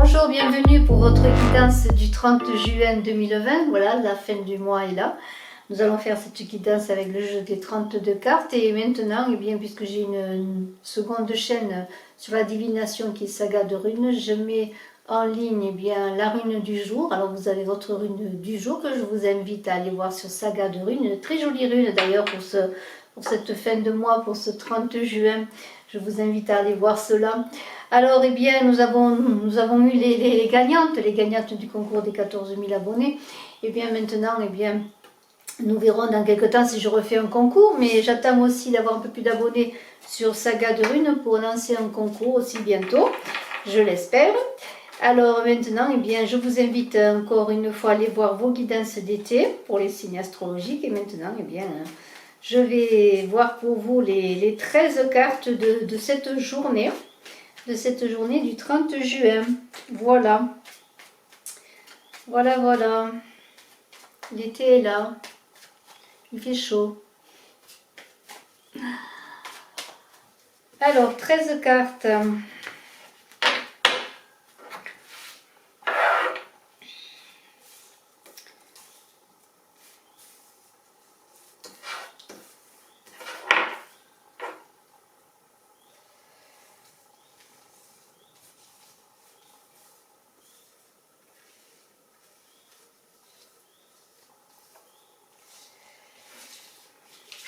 Bonjour, bienvenue pour votre guidance du 30 juin 2020. Voilà, la fin du mois est là. Nous allons faire cette guidance avec le jeu des 32 cartes. Et maintenant, eh bien, puisque j'ai une seconde chaîne sur la divination qui est Saga de runes, je mets en ligne eh bien, la rune du jour. Alors vous avez votre rune du jour que je vous invite à aller voir sur Saga de runes. Une très jolie rune d'ailleurs pour cette fin de mois, pour ce 30 juin. Je vous invite à aller voir cela. Alors, eh bien, nous avons eu les gagnantes du concours des 14 000 abonnés. Et bien, maintenant, eh bien, nous verrons dans quelques temps si je refais un concours, mais j'attends aussi d'avoir un peu plus d'abonnés sur Saga de Runes pour lancer un concours aussi bientôt, je l'espère. Alors maintenant, eh bien, je vous invite encore une fois à aller voir vos guidances d'été pour les signes astrologiques. Et maintenant, eh bien, je vais voir pour vous les 13 cartes de cette journée. Du 30 juin. Voilà. Voilà. L'été est là. Il fait chaud. Alors, 13 cartes.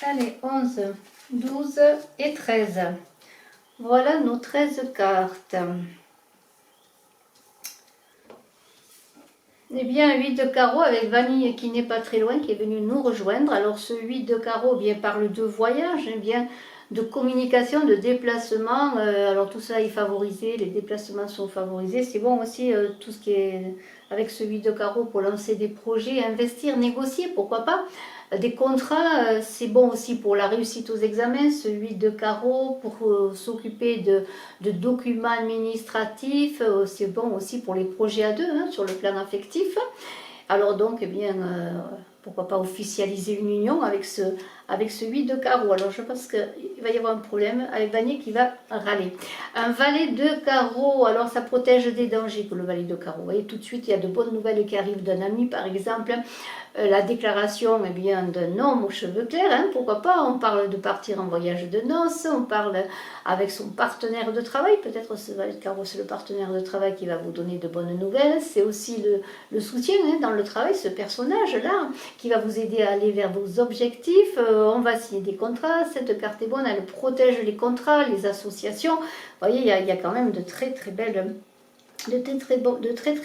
Allez, 11, 12 et 13. Voilà nos 13 cartes. Eh bien, 8 de carreau avec Vanille qui n'est pas très loin, qui est venu nous rejoindre. Alors, ce 8 de carreau bien, parle de voyage, bien, de communication, de déplacement. Alors, tout ça est favorisé, les déplacements sont favorisés. C'est bon aussi, tout ce qui est avec ce 8 de carreau pour lancer des projets, investir, négocier, pourquoi pas. Des contrats, c'est bon aussi pour la réussite aux examens, ce 8 de carreau, pour s'occuper de documents administratifs, c'est bon aussi pour les projets à deux, hein, sur le plan affectif. Alors donc, eh bien, pourquoi pas officialiser une union avec ce 8 de carreau. Alors je pense qu'il va y avoir un problème avec Vanier qui va râler. Un valet de carreau, alors ça protège des dangers que le valet de carreau. Vous voyez, tout de suite, il y a de bonnes nouvelles qui arrivent d'un ami, par exemple. La déclaration eh bien, d'un homme aux cheveux clairs, hein, pourquoi pas, on parle de partir en voyage de noces, on parle avec son partenaire de travail, peut-être ce valet de carreau c'est le partenaire de travail qui va vous donner de bonnes nouvelles, c'est aussi le soutien hein, dans le travail, ce personnage-là, qui va vous aider à aller vers vos objectifs, on va signer des contrats, cette carte est bonne, elle protège les contrats, les associations, vous voyez, il y a quand même de très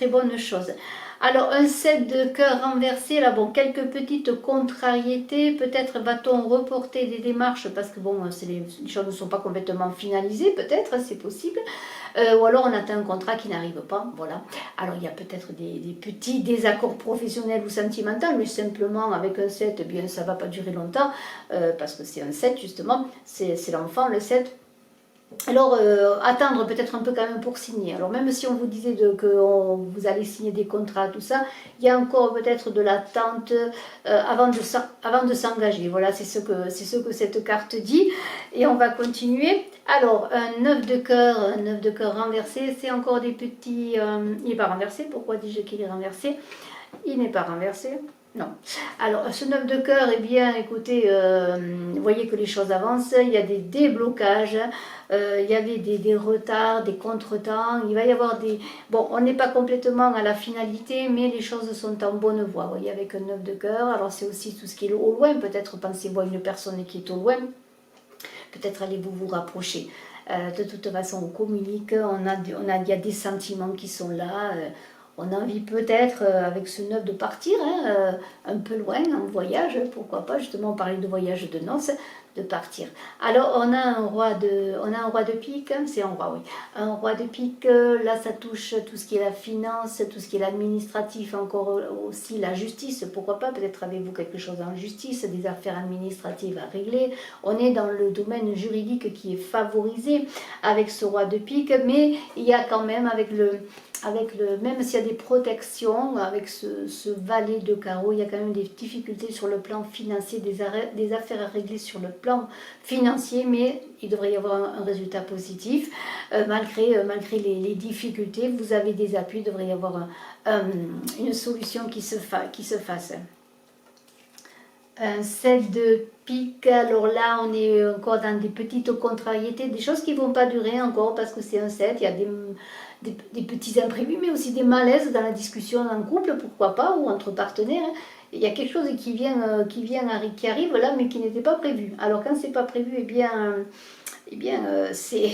bonnes choses. Alors, un 7 de cœur renversé, là, bon, quelques petites contrariétés, peut-être va-t-on reporter des démarches, parce que bon, les choses ne sont pas complètement finalisées, peut-être, c'est possible, ou alors on atteint un contrat qui n'arrive pas, voilà. Alors, il y a peut-être des petits désaccords professionnels ou sentimentaux, mais simplement, avec un 7, eh bien, ça ne va pas durer longtemps, parce que c'est un 7, justement, c'est l'enfant, le 7. Alors, attendre peut-être un peu quand même pour signer. Alors, même si on vous disait que vous allez signer des contrats, tout ça, il y a encore peut-être de l'attente avant de s'engager. Voilà, c'est ce que cette carte dit. Et on va continuer. Alors, un 9 de cœur renversé, c'est encore des petits... il n'est pas renversé. Pourquoi dis-je qu'il est renversé? Il n'est pas renversé. Non. Alors, ce 9 de cœur, eh bien, écoutez, vous voyez que les choses avancent, il y a des déblocages, il y avait des retards, des contretemps, il va y avoir des... Bon, on n'est pas complètement à la finalité, mais les choses sont en bonne voie, vous voyez, avec un 9 de cœur. Alors, c'est aussi tout ce qui est au loin, peut-être pensez-vous à une personne qui est au loin, peut-être allez-vous vous rapprocher. De toute façon, on communique, il y a des sentiments qui sont là, on a envie peut-être, avec ce 9 de partir, hein, un peu loin, en voyage, pourquoi pas, justement, on parlait de voyage de noces, de partir. Alors, on a un roi de pique, c'est un roi, oui. Un roi de pique, là, ça touche tout ce qui est la finance, tout ce qui est l'administratif, encore aussi la justice, pourquoi pas, peut-être avez-vous quelque chose en justice, des affaires administratives à régler. On est dans le domaine juridique qui est favorisé avec ce roi de pique, mais il y a quand même, avec même s'il y a des protections, avec ce valet de carreau, il y a quand même des difficultés sur le plan financier, des affaires à régler sur le plan financier, mais il devrait y avoir un résultat positif. Malgré les difficultés, vous avez des appuis, il devrait y avoir une solution qui se fasse. Un 7 de pique, alors là on est encore dans des petites contrariétés, des choses qui ne vont pas durer encore parce que c'est un 7, il y a des petits imprévus, mais aussi des malaises dans la discussion en couple, pourquoi pas, ou entre partenaires. Il y a quelque chose qui arrive là, mais qui n'était pas prévu. Alors quand c'est pas prévu, c'est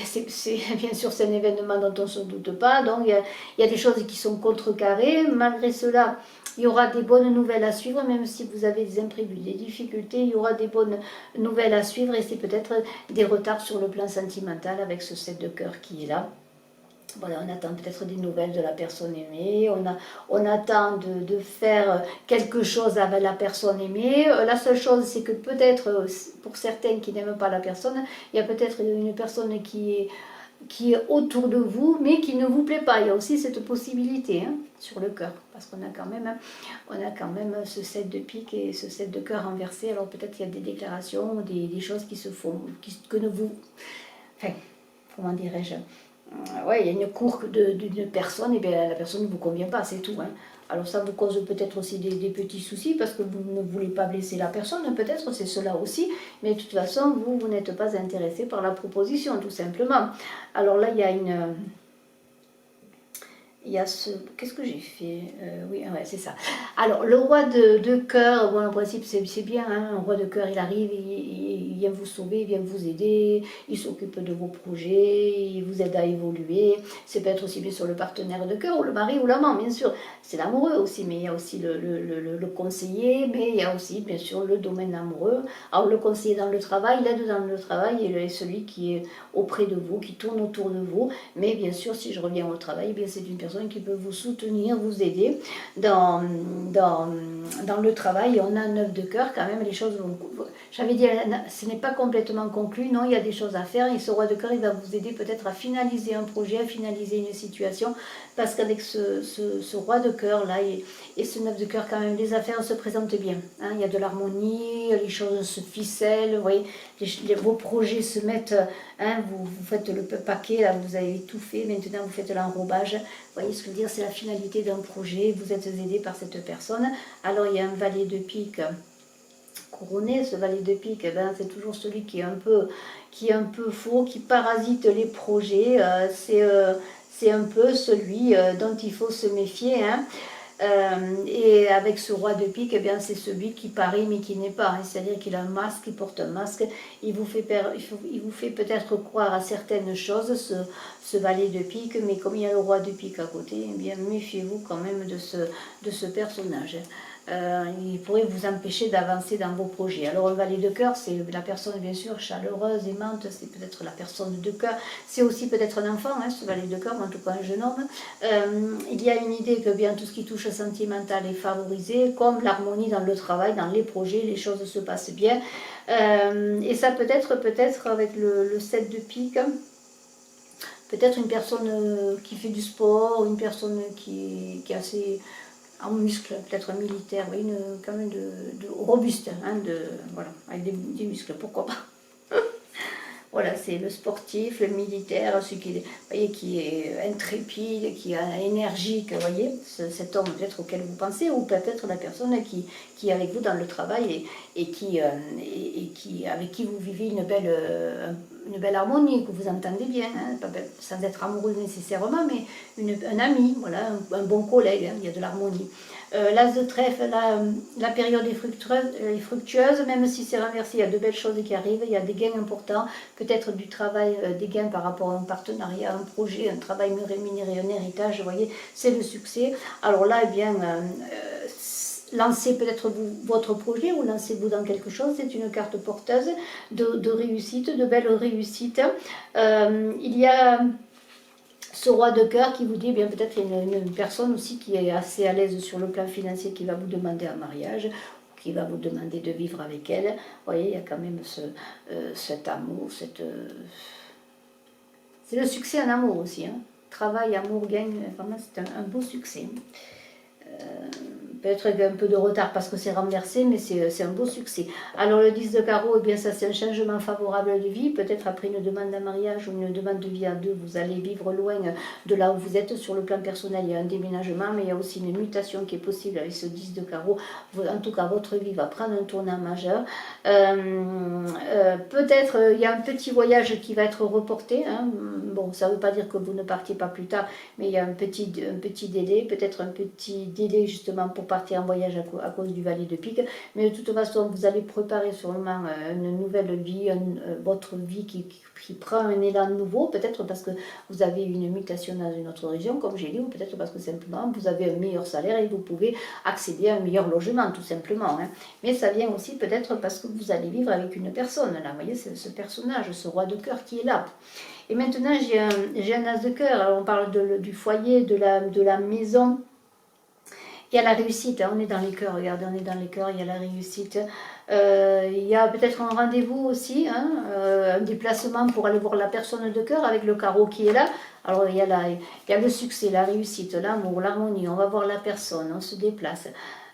bien sûr c'est un événement dont on ne se doute pas, donc il y a des choses qui sont contrecarrées. Malgré cela, il y aura des bonnes nouvelles à suivre, même si vous avez des imprévus, des difficultés, il y aura des bonnes nouvelles à suivre, et c'est peut-être des retards sur le plan sentimental avec ce 7 de cœur qui est là. Voilà, on attend peut-être des nouvelles de la personne aimée, on attend de faire quelque chose avec la personne aimée. La seule chose, c'est que peut-être, pour certains qui n'aiment pas la personne, il y a peut-être une personne qui est autour de vous, mais qui ne vous plaît pas. Il y a aussi cette possibilité sur le cœur, parce qu'on a quand même ce 7 de pique et ce 7 de cœur renversé. Alors peut-être il y a des déclarations, des choses qui se font, que ne vous... Enfin, comment dirais-je, ouais, il y a une cour d'une personne, et bien la personne ne vous convient pas, c'est tout. Alors ça vous cause peut-être aussi des petits soucis parce que vous ne voulez pas blesser la personne, peut-être c'est cela aussi, mais de toute façon, vous n'êtes pas intéressé par la proposition, tout simplement. Alors là, il y a qu'est-ce que j'ai fait oui, ouais, c'est ça. Alors, le roi de cœur, bon, en principe, c'est bien, un roi de cœur, il arrive, il vient vous sauver, il vient vous aider, il s'occupe de vos projets, il vous aide à évoluer. C'est peut-être aussi bien sûr le partenaire de cœur, ou le mari, ou l'amant, bien sûr. C'est l'amoureux aussi, mais il y a aussi le conseiller, mais il y a aussi, bien sûr, le domaine amoureux. Alors, le conseiller dans le travail, l'aide dans le travail, est celui qui est auprès de vous, qui tourne autour de vous. Mais bien sûr, si je reviens au travail, eh bien c'est une personne qui peut vous soutenir, vous aider dans le travail. Et on a un 9 de cœur, quand même, les choses vont... J'avais dit, ce n'est pas complètement conclu, non, il y a des choses à faire, et ce roi de cœur, il va vous aider peut-être à finaliser un projet, à finaliser une situation, parce qu'avec ce roi de cœur, là, et ce 9 de cœur, quand même, les affaires se présentent bien. Il y a de l'harmonie, les choses se ficellent, vous voyez, vos projets se mettent, vous faites le paquet, là, vous avez tout fait, maintenant vous faites l'enrobage. Vous voyez ce que je veux dire, c'est la finalité d'un projet, vous êtes aidé par cette personne. Alors il y a un valet de pique couronné, ce valet de pique, c'est toujours celui qui est un peu faux, qui parasite les projets, c'est un peu celui dont il faut se méfier. Et avec ce roi de pique, c'est celui qui paraît mais qui n'est pas. C'est-à-dire qu'il a un masque, il porte un masque, il vous fait peut-être croire à certaines choses, ce valet de pique, mais comme il y a le roi de pique à côté, méfiez-vous quand même de ce personnage. Il pourrait vous empêcher d'avancer dans vos projets. Alors un valet de cœur, c'est la personne bien sûr chaleureuse, aimante, c'est peut-être la personne de cœur, c'est aussi peut-être un enfant, ce valet de cœur, en tout cas un jeune homme. Il y a une idée que bien tout ce qui touche sentimental est favorisé, comme l'harmonie dans le travail, dans les projets, les choses se passent bien. Et ça peut-être avec le 7 de pique, peut-être une personne qui fait du sport, une personne qui est assez... en muscle, peut-être militaire, oui, quand même de robuste, voilà, avec des muscles, pourquoi pas. Voilà, c'est le sportif, le militaire, celui qui est intrépide, qui est énergique, vous voyez, cet homme peut-être auquel vous pensez, ou peut-être la personne qui est avec vous dans le travail avec qui vous vivez une belle harmonie, que vous entendez bien, sans être amoureux nécessairement, mais un ami, voilà, un bon collègue, il y a de l'harmonie. L'as de trèfle, la période est fructueuse, même si c'est renversé, il y a de belles choses qui arrivent, il y a des gains importants, peut-être du travail, des gains par rapport à un partenariat, un projet, un travail mieux rémunéré, un héritage, vous voyez, c'est le succès. Alors là, lancez peut-être votre projet ou lancez-vous dans quelque chose, c'est une carte porteuse de réussite, de belles réussites. Il y a ce roi de cœur qui vous dit, bien peut-être une personne aussi qui est assez à l'aise sur le plan financier, qui va vous demander un mariage, qui va vous demander de vivre avec elle. Vous voyez, il y a quand même cet amour, c'est le succès en amour aussi. travail, amour, gagne, vraiment c'est un beau succès. Peut-être un peu de retard parce que c'est renversé, mais c'est un beau succès. Alors le 10 de carreau, eh bien ça c'est un changement favorable de vie, peut-être après une demande en mariage ou une demande de vie à deux, vous allez vivre loin de là où vous êtes sur le plan personnel, il y a un déménagement, mais il y a aussi une mutation qui est possible avec ce 10 de carreau. En tout cas, votre vie va prendre un tournant majeur. Peut-être il y a un petit voyage qui va être reporté, hein. Bon, ça ne veut pas dire que vous ne partiez pas plus tard, mais il y a un petit délai, peut-être un petit délai justement pour partir en voyage à cause du valet de pique, mais de toute façon vous allez préparer sûrement une nouvelle vie, votre vie qui prend un élan nouveau, peut-être parce que vous avez une mutation dans une autre région comme j'ai dit, ou peut-être parce que simplement vous avez un meilleur salaire et vous pouvez accéder à un meilleur logement tout simplement, hein. Mais ça vient aussi peut-être parce que vous allez vivre avec une personne, là, vous voyez, c'est ce personnage, ce roi de cœur qui est là. Et maintenant j'ai un as de cœur, alors on parle du foyer, de la maison. Il y a la réussite, hein, on est dans les cœurs, regardez, on est dans les cœurs, il y a la réussite. Il y a peut-être un rendez-vous aussi, hein, un déplacement pour aller voir la personne de cœur avec le carreau qui est là. Alors il y a le succès, la réussite, l'amour, l'harmonie, on va voir la personne, on se déplace.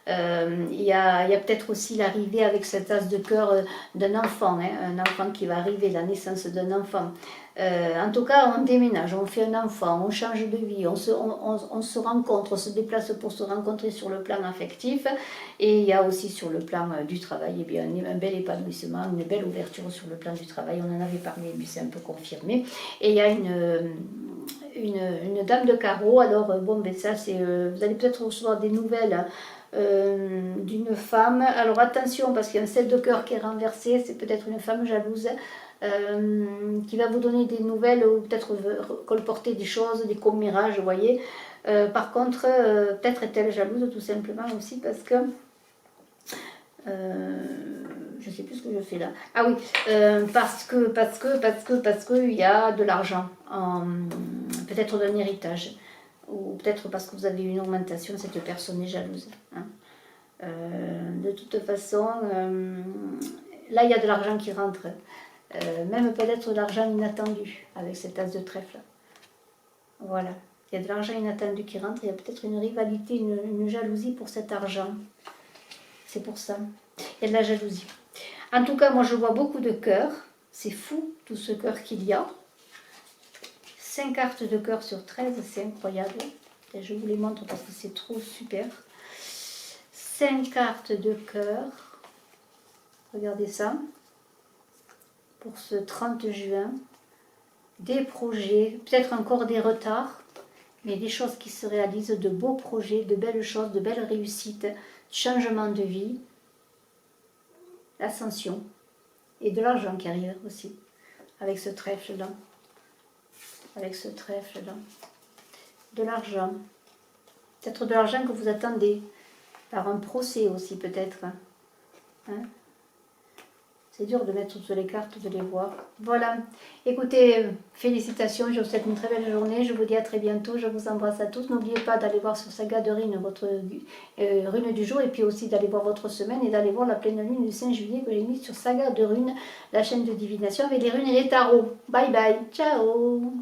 Il y a peut-être aussi l'arrivée avec cet as de cœur d'un enfant, hein, un enfant qui va arriver, la naissance d'un enfant. En tout cas, on déménage, on fait un enfant, on change de vie, on se rencontre, on se déplace pour se rencontrer sur le plan affectif. Et il y a aussi sur le plan du travail, eh bien, un bel épanouissement, une belle ouverture sur le plan du travail. On en avait parlé, mais c'est un peu confirmé. Et il y a une dame de carreau. Alors, bon, ben ça, c'est, vous allez peut-être recevoir des nouvelles d'une femme. Alors attention, parce qu'il y a un 7 de cœur qui est renversé, c'est peut-être une femme jalouse qui va vous donner des nouvelles ou peut-être colporter des choses, des commérages, vous voyez. Par contre, peut-être est-elle jalouse tout simplement aussi parce que je sais plus ce que je fais là. Ah oui, parce que il y a de l'argent, peut-être d'un héritage, ou peut-être parce que vous avez une augmentation, cette personne est jalouse, hein. De toute façon, là il y a de l'argent qui rentre, même peut-être de l'argent inattendu avec cet as de trèfle. Voilà, il y a de l'argent inattendu qui rentre, il y a peut-être une rivalité, une jalousie pour cet argent. C'est pour ça. Il y a de la jalousie. En tout cas, moi je vois beaucoup de cœurs. C'est fou tout ce cœur qu'il y a. 5 cartes de cœur sur 13, c'est incroyable. Et je vous les montre parce que c'est trop super. 5 cartes de cœur. Regardez ça. Pour ce 30 juin. Des projets, peut-être encore des retards, mais des choses qui se réalisent, de beaux projets, de belles choses, de belles réussites, changement de vie, l'ascension et de l'argent qui arrive aussi avec ce trèfle-là. Avec ce trèfle-là. De l'argent. Peut-être de l'argent que vous attendez. Par un procès aussi peut-être. Hein? C'est dur de mettre toutes les cartes, de les voir. Voilà. Écoutez, félicitations. Je vous souhaite une très belle journée. Je vous dis à très bientôt. Je vous embrasse à tous. N'oubliez pas d'aller voir sur Saga de Rune votre rune du jour. Et puis aussi d'aller voir votre semaine. Et d'aller voir la pleine lune du 5 juillet que j'ai mise sur Saga de Rune, la chaîne de divination avec les runes et les tarots. Bye bye. Ciao.